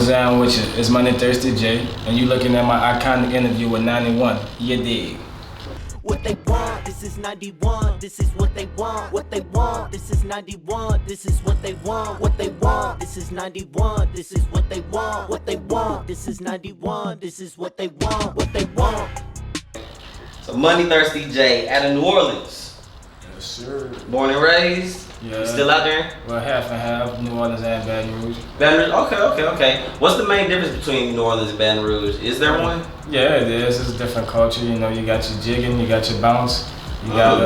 was down with you? It's Monday, Thursday, J, and you looking at my iconic interview with 91. You dig? What they want, this is 91, this is what they want. What they want, this is 91, this is what they want. What they want, this is 91, this is what they want. What they want, this is 91, this is what they want. What they want. So Monday, Thursday, J, out of New Orleans. Yes, sir. Born and raised. Yeah. You still out there? Well, half and half, New Orleans and Baton Rouge. Baton Rouge, okay. What's the main difference between New Orleans and Baton Rouge? Is there one? Yeah, it is. It's a different culture. You know, you got your jigging, you got your bounce, you got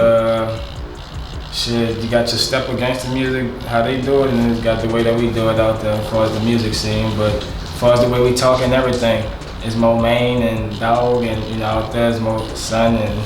you got your step against the music, how they do it, and then you got the way that we do it out there as far as the music scene. But as far as the way we talk and everything, it's more Maine and dog, and you know, out there it's more son and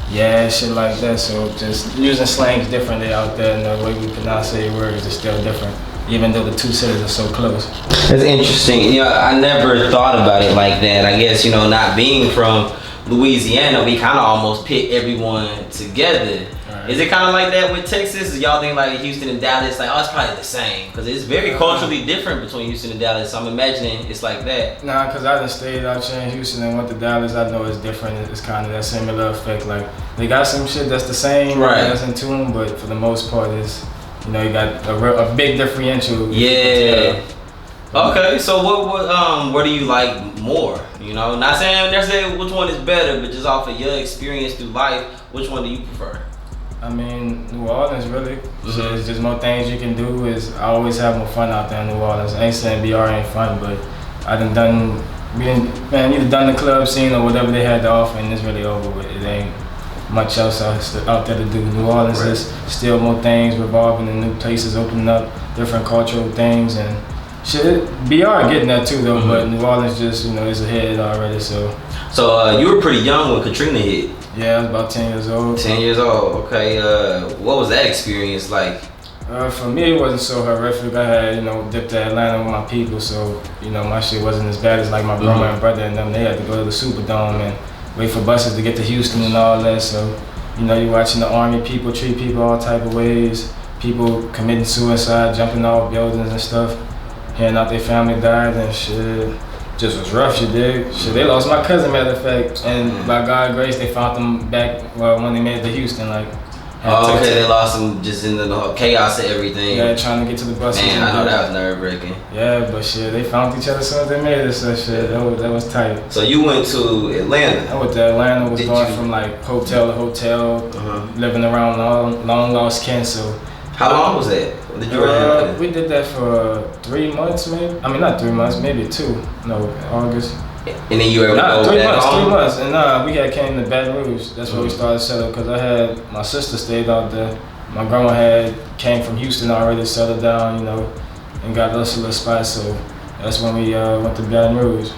yeah, shit like that. So just using slangs differently out there, and the way we pronounce words is still different, even though the two cities are so close. That's interesting. You know, I never thought about it like that. I guess, you know, not being from Louisiana, we kind of almost pit everyone together. Right. Is it kind of like that with Texas? Y'all think like Houston and Dallas, like, oh, it's probably the same? Because it's very culturally different between Houston and Dallas. So I'm imagining it's like that. Nah, because I done stayed out here in Houston and went to Dallas. I know it's different. It's kind of that similar effect. Like, they got some shit that's the same, right? That's in tune, but for the most part, it's, you know, you got a big differential. Yeah. Okay, so what do you like more? You know, not saying necessarily which one is better, but just off of your experience through life, which one do you prefer? I mean, New Orleans, really. So it's just more things you can do. I always have more fun out there in New Orleans. I ain't saying BR ain't fun, but you either done the club scene or whatever they had to offer, and it's really over with. It ain't much else out there to do. New Orleans is still more things revolving and new places opening up, different cultural things, and shit. BR getting that too though, but New Orleans just, you know, is ahead already. So you were pretty young when Katrina hit. Yeah, I was about 10 years old. 10 years old, okay. What was that experience like? For me, it wasn't so horrific. I had, you know, dipped to Atlanta with my people, so, you know, my shit wasn't as bad as like my grandma and brother and them. They had to go to the Superdome and wait for buses to get to Houston and all that. So, you know, you're watching the army people treat people all type of ways. People committing suicide, jumping off buildings and stuff. Hearing out their family died and shit. Just was rough, you dig? Shit, they lost my cousin, matter of fact, and by God's grace, they found them back when they made it to Houston. Like, they lost them just in the chaos of everything. Yeah, trying to get to the bus. Man, I know that was nerve-wracking. Yeah, but shit, they found each other as soon as they made it, so shit, that was tight. So you went to Atlanta? I went to Atlanta, was going from like hotel to hotel, living around long lost kin, so. How long was that? Did you we did that for 3 months, maybe. I mean, not 3 months, maybe 2. No, August. And then you were able to go 3 back months, home? 3 months. And we had came to Baton Rouge. That's where we started settling, because I had, my sister stayed out there. My grandma came from Houston already, settled down, you know, and got us a little spot. So that's when we went to Baton Rouge.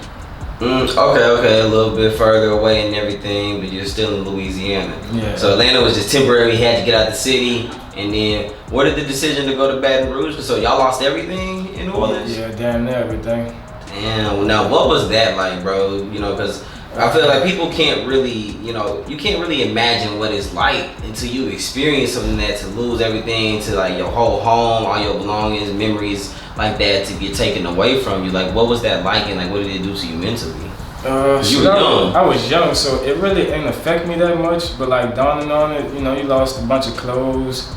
Okay, a little bit further away and everything, but you're still in Louisiana. Yeah. So Atlanta was just temporary, you had to get out the city, and then what did the decision to go to Baton Rouge? So y'all lost everything in New Orleans? Yeah, damn near everything. Damn, now what was that like, bro? You know, because I feel like people can't really, you know, you can't really imagine what it's like until you experience something that, to lose everything, to like your whole home, all your belongings, memories like that to get taken away from you. Like, what was that like, and like what did it do to you mentally? You were young. I was young, so it really didn't affect me that much, but like dawning on it, you know, you lost a bunch of clothes,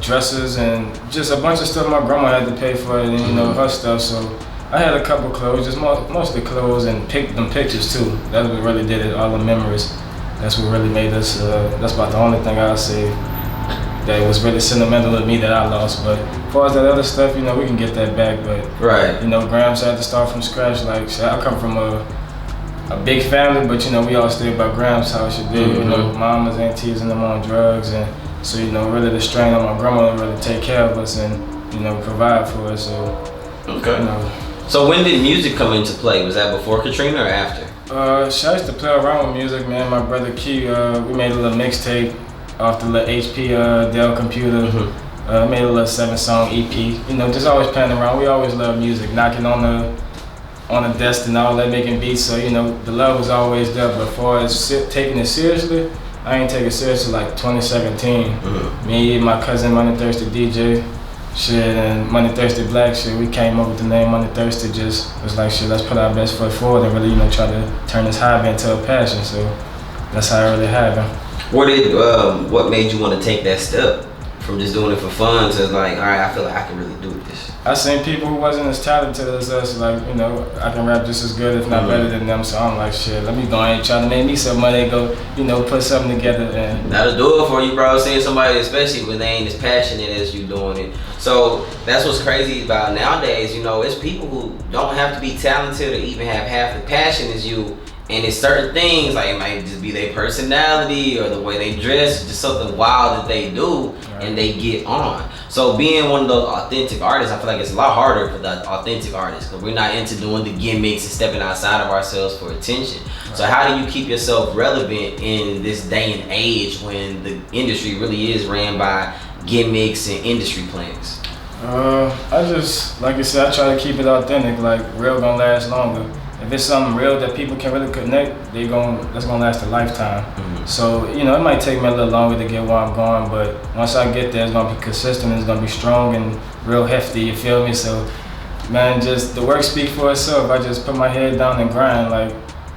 dresses, and just a bunch of stuff my grandma had to pay for it, and you know, her stuff, so I had a couple clothes, just mostly clothes, and them pictures too. That's what really did it, all the memories. That's what really made us, that's about the only thing I'll say that was really sentimental to me that I lost. But as far as that other stuff, you know, we can get that back, but you know, Grams had to start from scratch. Like, I come from a big family, but you know, we all stayed by Grams' house, you did. You know, mamas, aunties, and them on drugs, and so, you know, really the strain on my grandma to really take care of us and, you know, provide for us, so, you know. So when did music come into play? Was that before Katrina or after? I used to play around with music, man. My brother Key, we made a little mixtape off the little HP Dell computer. Made a little 7-song EP. You know, just always playing around. We always love music, knocking on the desk and all that, making beats. So, you know, the love was always there. But as far as taking it seriously, I ain't take it seriously like 2017. Me, my cousin, Monday Thursday DJ. shit, and Money Thirsty Black shit, we came up with the name Money Thirsty, just was like, shit, let's put our best foot forward and really, try to turn this hobby into a passion. So that's how it really happened. What made you want to take that step from just doing it for fun to like, all right, I feel like I can really do this? I seen people who wasn't as talented as us, like, I can rap just as good, if not better than them. So I'm like, shit, let me go and try to make me some money, go, put something together. And that'll do it for you, bro. Seeing somebody, especially when they ain't as passionate as you doing it. So that's what's crazy about nowadays. It's people who don't have to be talented or even have half the passion as you. And it's certain things, like it might just be their personality or the way they dress, just something wild that they do, and they get on. So being one of those authentic artists, I feel like it's a lot harder for the authentic artists because we're not into doing the gimmicks and stepping outside of ourselves for attention. So how do you keep yourself relevant in this day and age when the industry really is ran by gimmicks and industry plans? I just, like you said, I try to keep it authentic, like real gonna last longer. If it's something real that people can really connect, that's gonna last a lifetime. So, it might take me a little longer to get where I'm going, but once I get there, it's gonna be consistent, it's gonna be strong and real hefty, you feel me? So, man, just the work speaks for itself. I just put my head down and grind. Like,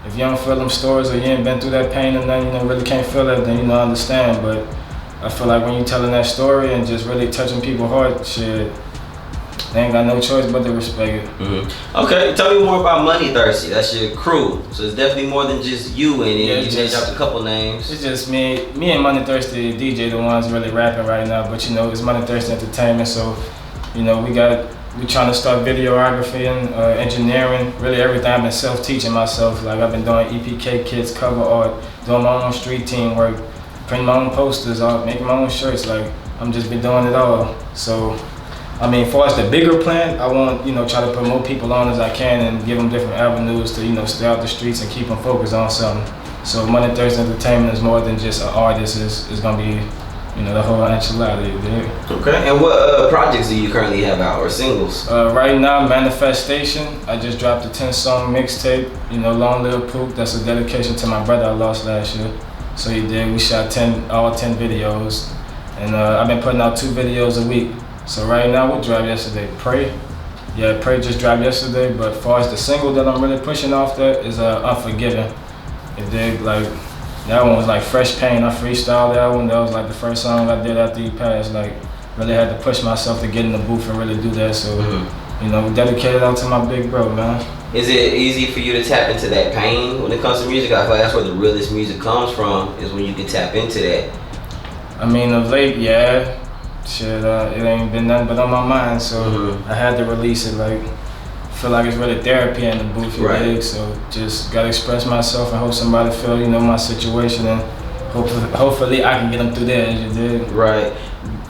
if you don't feel them stories or you ain't been through that pain and then, really can't feel it, then, I understand. But I feel like when you're telling that story and just really touching people's heart, shit, they ain't got no choice but to respect it. Okay, tell me more about Money Thirsty. That's your crew. So it's definitely more than just you and you changed up a couple names. It's just me and Money Thirsty DJ, the ones really rapping right now. But it's Money Thirsty Entertainment. So, we trying to start videography and engineering. Really everything. I've been self-teaching myself. Like I've been doing EPK kits, cover art, doing my own street team work, printing my own posters, making my own shirts. Like I'm just been doing it all. So. As far as the bigger plan, I want, try to put more people on as I can and give them different avenues to, stay out the streets and keep them focused on something. So Money Thursday Entertainment is more than just an artist. It's going to be, the whole enchilada. Okay, and what projects do you currently have out or singles? Right now, Manifestation. I just dropped a 10-song mixtape, Long Live Poop. That's a dedication to my brother I lost last year. So he did. We shot all 10 videos. And I've been putting out 2 videos a week. So right now, what dropped yesterday? Pray. Yeah, Pray just dropped yesterday, but as far as the single that I'm really pushing off that is Unforgiven. It did, like, that one was like Fresh Pain. I freestyled that one. That was like the first song I did after he passed. Like, really had to push myself to get in the booth and really do that. So, dedicated out to my big bro, man. Is it easy for you to tap into that pain when it comes to music? I feel like that's where the realest music comes from, is when you can tap into that. Of late, yeah. Shit, it ain't been nothing but on my mind, so I had to release it. Like, I feel like it's really therapy in the booth, right? So just gotta express myself and hope somebody feel, my situation, and hopefully I can get them through that. As you did. Right.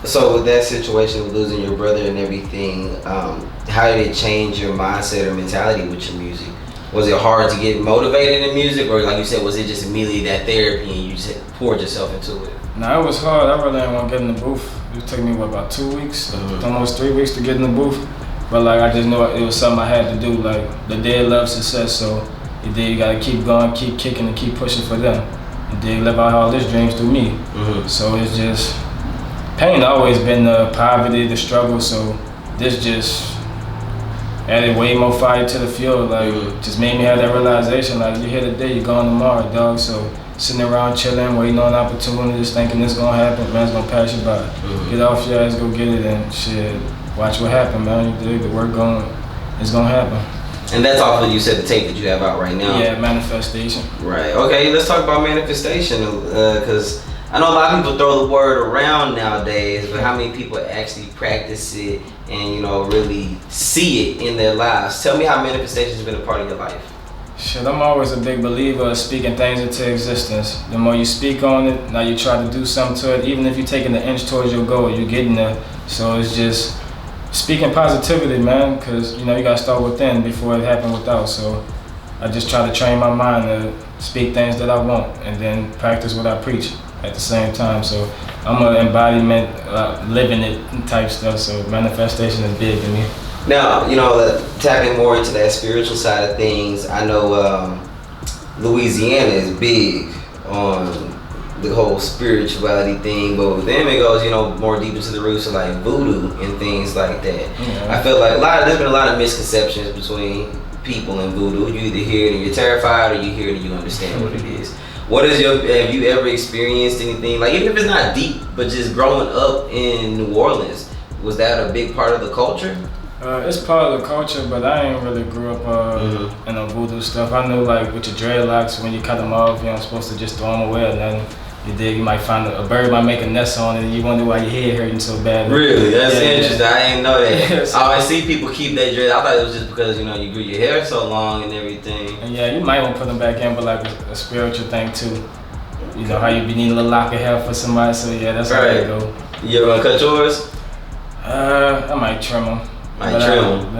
So with that situation of losing your brother and everything, how did it change your mindset or mentality with your music? Was it hard to get motivated in music, or like you said, was it just immediately that therapy and you just poured yourself into it? No, it was hard. I really didn't want to get in the booth. It took me, about 2 weeks, almost 3 weeks to get in the booth. But like, I just knew it was something I had to do. Like, the dead love success, so you gotta keep going, keep kicking, and keep pushing for them. They live out all these dreams through me. So it's just, pain always been the poverty, the struggle, so this just added way more fire to the fuel. Like, just made me have that realization, like, you're here today, you're gone tomorrow, dog. So sitting around chilling, waiting on opportunities, thinking this gonna happen, man's gonna pass you by. Get off your ass, go get it, and shit, watch what happen, man. You dig, the work it's gonna happen. And that's off of, you said, the tape that you have out right now? Yeah, Manifestation. Right, okay, let's talk about Manifestation, because I know a lot of people throw the word around nowadays, but how many people actually practice it and, really see it in their lives? Tell me how Manifestation has been a part of your life. Shit, I'm always a big believer of speaking things into existence. The more you speak on it, now you try to do something to it. Even if you're taking an inch towards your goal, you're getting there. So it's just speaking positivity, man, because, you gotta start within before it happens without. So I just try to train my mind to speak things that I want and then practice what I preach at the same time. So I'm an embodiment, living it type stuff. So Manifestation is big to me. Now, tapping more into that spiritual side of things, I know Louisiana is big on, the whole spirituality thing, but with them it goes, you know, more deep into the roots of like voodoo and things like that. Yeah. I feel like there's been a lot of misconceptions between people and voodoo. You either hear it and you're terrified, or you hear it and you understand what it is. Have you ever experienced anything, like even if it's not deep, but just growing up in New Orleans, was that a big part of the culture? It's part of the culture, but I ain't really grew up in the voodoo stuff. I knew like with your dreadlocks, when you cut them off, you're not supposed to just throw them away or nothing. You dig? You might find a bird might make a nest on it, and you wonder why your head hurting so bad. Really? That's interesting. I didn't know that. So, I see people keep that dread. I thought it was just because, you know, you grew your hair so long and everything. And yeah, you might want to put them back in, but like a spiritual thing too. You know how you be needing a little lock of hair for somebody, so yeah, that's how they go. You ever gonna cut yours? I might trim them.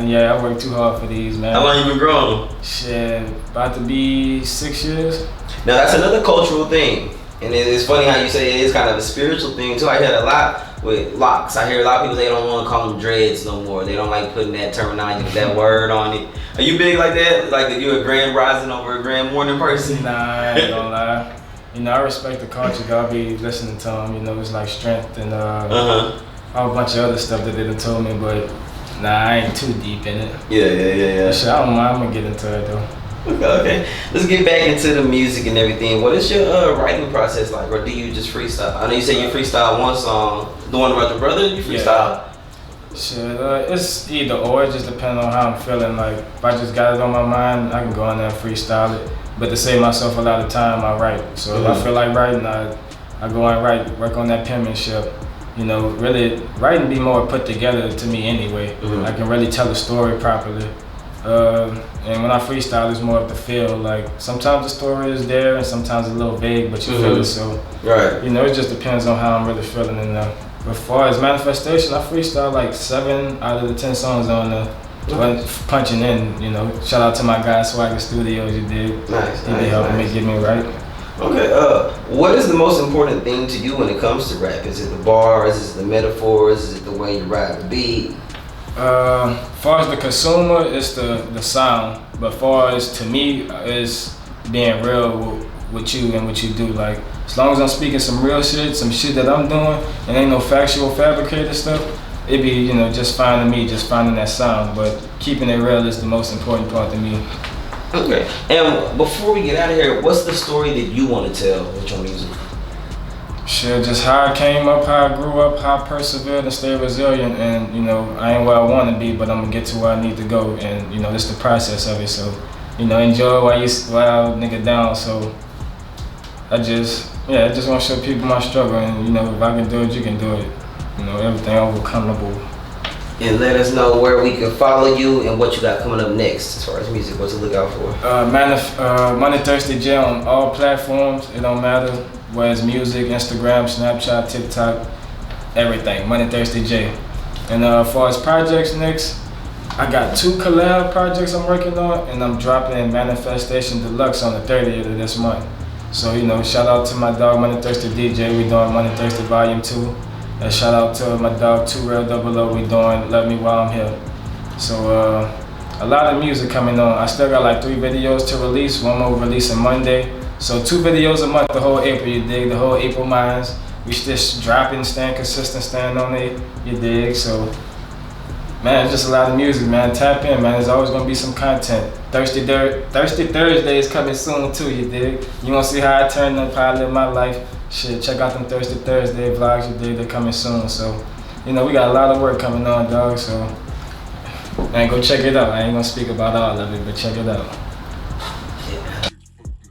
Yeah, I work too hard for these, man. How long you been growing them? Shit, about to be 6 years. Now that's another cultural thing. And it's funny how you say it is kind of a spiritual thing too. I hear a lot with locks. I hear a lot of people, they don't want to call them dreads no more. They don't like putting that terminology, that word on it. Are you big like that? Like are you a grand rising over a grand morning person? Nah, I ain't gonna lie. You know, I respect the culture. I'll be listening to them. You know, it's like strength and a whole bunch of other stuff that they done told me, but nah, I ain't too deep in it. Yeah. Shit, I don't mind. I'm gonna get into it though. Okay. Let's get back into the music and everything. What is your writing process like, or do you just freestyle? I know you said you freestyle one song, the one about your brother. You freestyle? Yeah. Shit, it's either or. It just depends on how I'm feeling. Like if I just got it on my mind, I can go in there and freestyle it. But to save myself a lot of time, I write. So if I feel like writing, I go and write, work on that penmanship. You know, really writing be more put together to me anyway. I can really tell a story properly. And when I freestyle, it's more of the feel. Like sometimes the story is there, and sometimes it's a little vague, but you feel it. So you know, it just depends on how I'm really feeling. And as far as manifestation, I freestyle like 7 out of the 10 songs on the punching in. You know, shout out to my guy Swagger Studios. You did. Nice. He helped me get me right. Okay. What is the most important thing to you when it comes to rap? Is it the bars? Is it the metaphors? Is it the way you ride the beat? Far as the consumer, it's the sound. But far as to me, it's being real with you and what you do. Like as long as I'm speaking some real shit, some shit that I'm doing, and ain't no factual fabricated stuff, it be, you know, just finding me, just finding that sound. But keeping it real is the most important part to me. Okay. And before we get out of here, what's the story that you want to tell with your music? Shit, just how I came up, how I grew up, how I persevered and stayed resilient. And, you know, I ain't where I want to be, but I'm going to get to where I need to go. And, you know, this the process of it. So, you know, enjoy while nigga down. So, I just want to show people my struggle. And, you know, if I can do it, you can do it. You know, everything overcomable. And let us know where we can follow you and what you got coming up next as far as music, what to look out for. Money Thirsty J on all platforms. It don't matter. Whether it's music, Instagram, Snapchat, TikTok, everything. Money Thirsty J. And as far as projects next, I got 2 collab projects I'm working on, and I'm dropping in Manifestation Deluxe on the 30th of this month. So, you know, shout out to my dog Money Thirsty DJ. We doing Money Thirsty Volume 2. And shout out to my dog 2 Real 00. We doing Love Me While I'm Here. So a lot of music coming on. I still got like 3 videos to release. One more releasing Monday. So 2 videos a month the whole April, you dig? The whole April months. We just dropping, staying consistent, staying on it, you dig? So, man, it's just a lot of music, man. Tap in, man. There's always gonna be some content. Thirsty Thursday is coming soon too, you dig? You wanna see how I turn up, how I live my life? Shit, check out them Thirsty Thursday vlogs, you dig? They're coming soon. So, you know, we got a lot of work coming on, dog. So, man, go check it out. I ain't gonna speak about all of it, but check it out.